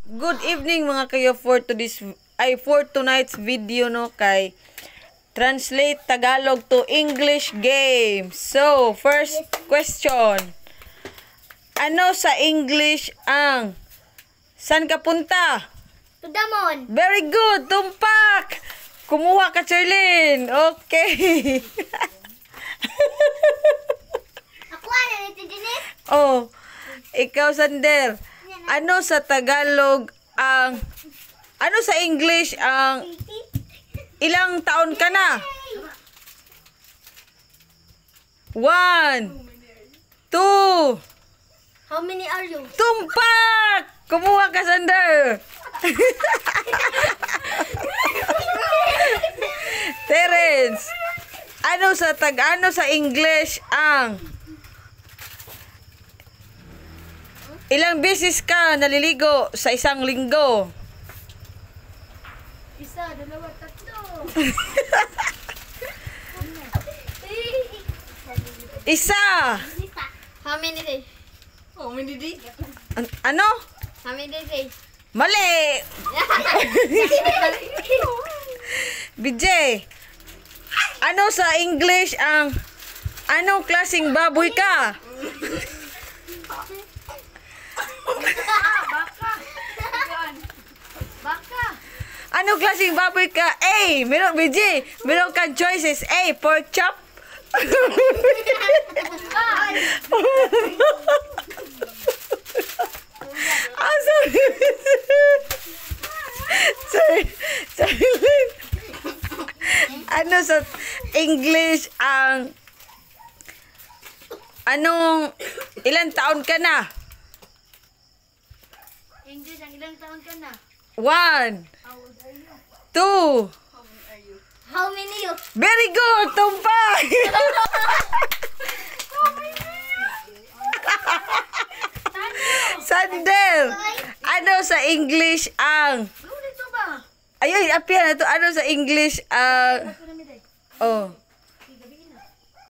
Good evening mga kayo for tonight's video no kay translate Tagalog to English game. So, first question. Ano sa English ang saan ka punta? Tudamon. Very good, tumpak. Kumuha ka, Charlene. Okay. Ako ano nito Denise? Oh, ikaw Sander. Ano sa Tagalog ang ano sa English ang ilang taon ka na? 1 2 How many are you? Tumpak! Kumuha ka, Sander. Terence, ano sa English ang ilang beses ka naliligo sa isang linggo? Isa, dalawa, tatlo. Isa. How many days? Ano? How many days? Mali. BJ, ano sa English ang anong klaseng baboy ka? Baka. Anong klaseng baboy ka? A. BJ, meron kang choices. A. Pork chop. Sorry. Ano sa English ang anong ilang taon ka na? English, ang ilang taon ka na? 1 2 How many you? Very good, tumpay. Sander, ano sa English ang Dito ba? ayun, apian na to. Ano sa English ang oh